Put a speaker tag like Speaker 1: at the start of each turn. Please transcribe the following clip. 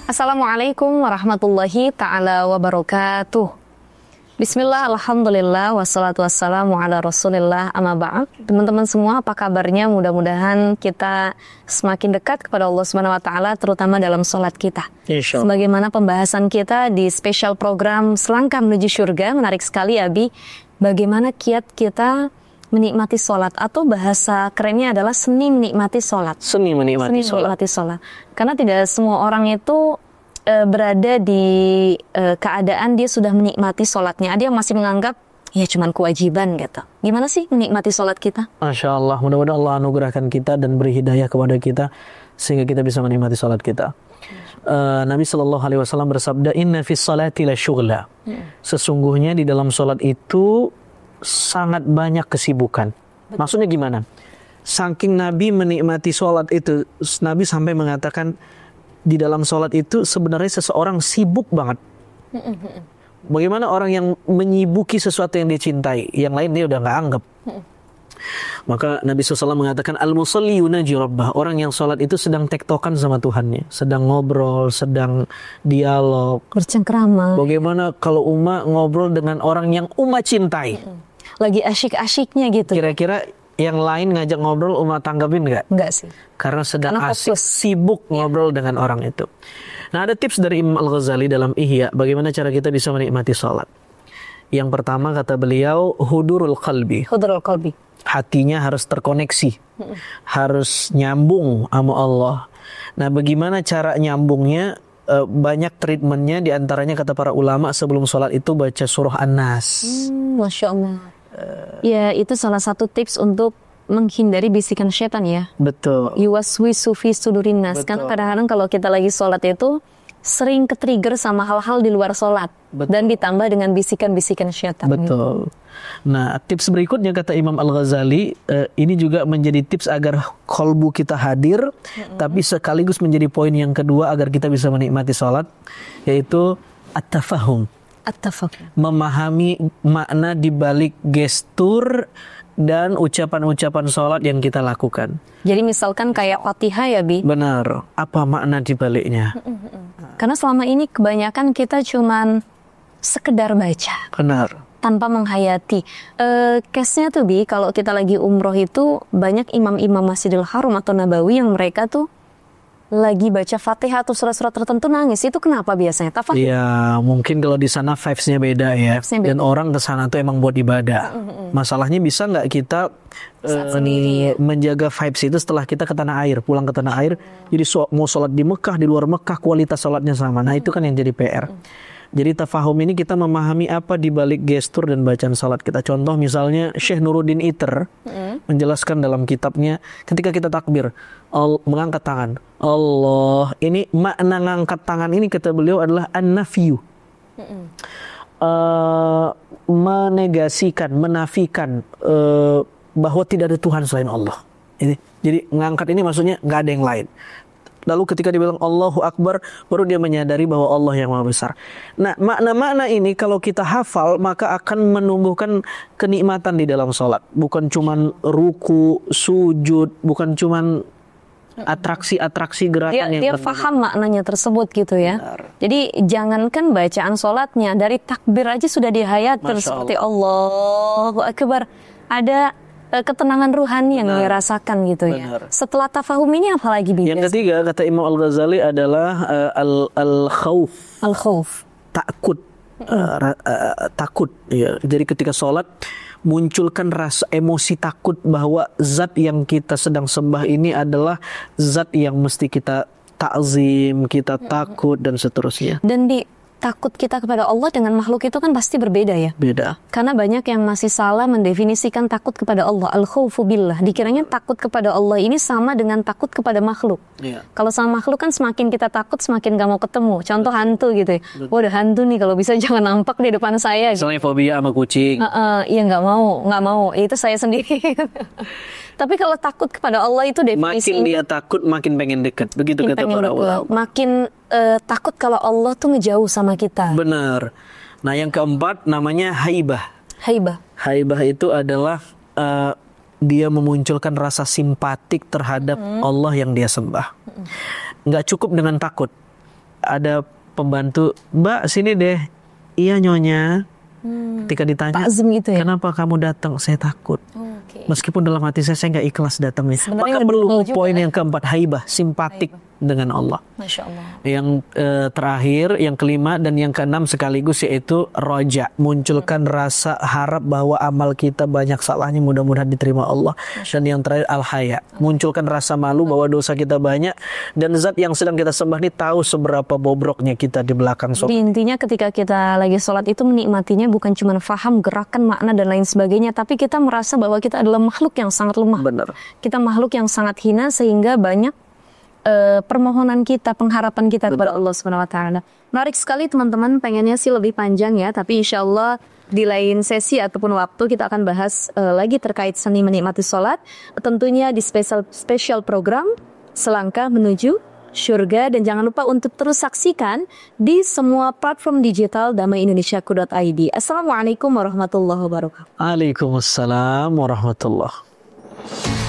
Speaker 1: Assalamualaikum warahmatullahi ta'ala wabarakatuh. Bismillah, alhamdulillah, wassalatu wassalamu ala rasulillah, amma ba'd. Teman-teman semua, apa kabarnya? Mudah-mudahan kita semakin dekat kepada Allah Subhanahu wa Ta'ala, terutama dalam sholat kita.
Speaker 2: Insyaallah.
Speaker 1: Sebagaimana pembahasan kita di spesial program Selangkah Menuju Surga, menarik sekali Abi, bagaimana kiat kita menikmati sholat, atau bahasa kerennya adalah seni menikmati sholat.
Speaker 2: Seni menikmati
Speaker 1: sholat. Karena tidak semua orang itu berada di keadaan dia sudah menikmati sholatnya. Ada yang masih menganggap ya cuman kewajiban gitu. Gimana sih menikmati sholat kita?
Speaker 2: Masya Allah, mudah-mudahan Allah anugerahkan kita dan beri hidayah kepada kita sehingga kita bisa menikmati sholat kita. Nabi SAW bersabda, Inna fis salati la syughla. Sesungguhnya di dalam sholat itu sangat banyak kesibukan. Maksudnya gimana? Saking Nabi menikmati sholat itu, Nabi sampai mengatakan di dalam sholat itu sebenarnya seseorang sibuk banget. Bagaimana orang yang menyibuki sesuatu yang dia cintai, yang lain dia udah gak anggap. Maka Nabi SAW mengatakan, Al-musalli yunaji rabbah. Orang yang sholat itu sedang tektokan sama Tuhannya, sedang ngobrol, sedang dialog,
Speaker 1: bercengkrama.
Speaker 2: Bagaimana kalau Uma ngobrol dengan orang yang Uma cintai?
Speaker 1: Lagi asyik-asyiknya gitu.
Speaker 2: Kira-kira yang lain ngajak ngobrol Uma tanggapin nggak?
Speaker 1: Nggak sih.
Speaker 2: Karena sedang asik, sibuk ngobrol dengan orang itu. Nah, ada tips dari Imam Al-Ghazali dalam Ihya, bagaimana cara kita bisa menikmati sholat. Yang pertama kata beliau, hudurul qalbi.
Speaker 1: Hudurul qalbi.
Speaker 2: Hatinya harus terkoneksi, harus nyambung sama Allah. Nah, bagaimana cara nyambungnya? Banyak treatmentnya, diantaranya kata para ulama sebelum sholat itu baca surah An-Nas.
Speaker 1: Masya Allah. Ya, itu salah satu tips untuk menghindari bisikan setan ya.
Speaker 2: Betul.
Speaker 1: Yuwaswisu fi sudurin nas. Karena kadang-kadang kalau kita lagi sholat itu sering ke-trigger sama hal-hal di luar sholat. Betul. Dan ditambah dengan bisikan-bisikan setan.
Speaker 2: Betul. Nah, tips berikutnya kata Imam Al-Ghazali, ini juga menjadi tips agar kolbu kita hadir, tapi sekaligus menjadi poin yang kedua agar kita bisa menikmati sholat, yaitu at-tafahum. Memahami makna di balik gestur dan ucapan-ucapan sholat yang kita lakukan. Jadi misalkan kayak Fatihah ya, Bi? Benar. Apa makna di baliknya?
Speaker 1: Karena selama ini kebanyakan kita cuman sekedar baca.
Speaker 2: Benar.
Speaker 1: Tanpa menghayati. Case-nya tuh, Bi, kalau kita lagi umroh itu banyak imam-imam Masjidil Haram atau Nabawi yang mereka tuh lagi baca Fatihah atau surat-surat tertentu nangis. Itu kenapa biasanya? Tafahum?
Speaker 2: Ya, mungkin kalau di sana vibes-nya beda ya. Dan orang ke sana tuh emang buat ibadah. Masalahnya bisa nggak kita menjaga vibes itu setelah kita ke tanah air, pulang ke tanah air. Jadi mau sholat di Mekah, di luar Mekah, kualitas sholatnya sama. Nah, itu kan yang jadi PR. Jadi tafahum ini kita memahami apa di balik gestur dan bacaan salat kita. Contoh misalnya Syekh Nuruddin Iter menjelaskan dalam kitabnya ketika kita takbir, mengangkat tangan. Allah, ini makna ngangkat tangan ini kata beliau adalah an-nafyu. Menegasikan, menafikan bahwa tidak ada Tuhan selain Allah. Jadi ngangkat ini maksudnya nggak ada yang lain. Lalu ketika dibilang Allahu Akbar, baru dia menyadari bahwa Allah yang Maha Besar. Nah, makna-makna ini kalau kita hafal, maka akan menumbuhkan kenikmatan di dalam sholat. Bukan cuman ruku, sujud, bukan cuman atraksi-atraksi gerakan
Speaker 1: dia paham maknanya tersebut gitu ya. Benar. Jadi jangankan bacaan sholatnya, dari takbir aja sudah dihayatkan seperti Allahu Akbar. Ada ketenangan ruhani yang dirasakan gitu ya. Setelah tafahum ini apa lagi biasa?
Speaker 2: Yang ketiga kata Imam Al-Ghazali adalah al-khawf.
Speaker 1: Al-khawf.
Speaker 2: Takut. Takut ya. Jadi ketika sholat munculkan rasa emosi takut bahwa zat yang kita sedang sembah ini adalah zat yang mesti kita ta'zim, kita takut dan seterusnya.
Speaker 1: Dan takut kita kepada Allah dengan makhluk itu kan pasti berbeda ya.
Speaker 2: Beda.
Speaker 1: Karena banyak yang masih salah mendefinisikan takut kepada Allah. Al-khawfu billah. Dikiranya takut kepada Allah ini sama dengan takut kepada makhluk. Yeah. Kalau sama makhluk kan semakin kita takut semakin gak mau ketemu. Contoh hantu gitu ya. Waduh, hantu nih kalau bisa jangan nampak di depan saya.
Speaker 2: Misalnya fobia sama kucing.
Speaker 1: Iya gak mau. Itu saya sendiri. Tapi kalau takut kepada Allah itu definisinya,
Speaker 2: makin dia takut makin pengen dekat. Begitu kata para ulama.
Speaker 1: Makin takut kalau Allah tuh ngejauh sama kita.
Speaker 2: Benar. Nah, yang keempat namanya haibah. Haibah itu adalah dia memunculkan rasa simpatik terhadap Allah yang dia sembah. Nggak cukup dengan takut. ada pembantu, Mbak sini deh. Iya nyonya. Ketika ditanya,
Speaker 1: Takzim gitu ya?
Speaker 2: kenapa kamu datang? Saya takut. Meskipun dalam hati saya nggak ikhlas datangnya.
Speaker 1: Sebenarnya
Speaker 2: Maka perlu
Speaker 1: juga
Speaker 2: poin
Speaker 1: ya.
Speaker 2: yang keempat, haibah, simpatik dengan Allah.
Speaker 1: Masya Allah.
Speaker 2: Yang terakhir, yang kelima dan yang keenam sekaligus yaitu roja, munculkan rasa harap bahwa amal kita banyak salahnya, mudah-mudahan diterima Allah. Dan yang terakhir al-haya, munculkan rasa malu bahwa dosa kita banyak dan zat yang sedang kita sembah ini tahu seberapa bobroknya kita di belakang
Speaker 1: Jadi intinya ketika kita lagi sholat itu menikmatinya bukan cuma faham gerakan, makna dan lain sebagainya, tapi kita merasa bahwa kita adalah makhluk yang sangat lemah.
Speaker 2: Benar.
Speaker 1: Kita makhluk yang sangat hina sehingga banyak permohonan kita, pengharapan kita kepada Allah Subhanahu wa taala. Menarik sekali teman-teman, pengennya sih lebih panjang ya, tapi insya Allah di lain sesi ataupun waktu kita akan bahas lagi terkait seni menikmati sholat, tentunya di special program Selangkah Menuju Syurga. Dan jangan lupa untuk terus saksikan di semua platform digital damaiindonesia.id. Assalamualaikum warahmatullahi wabarakatuh.
Speaker 2: Waalaikumsalam warahmatullahi.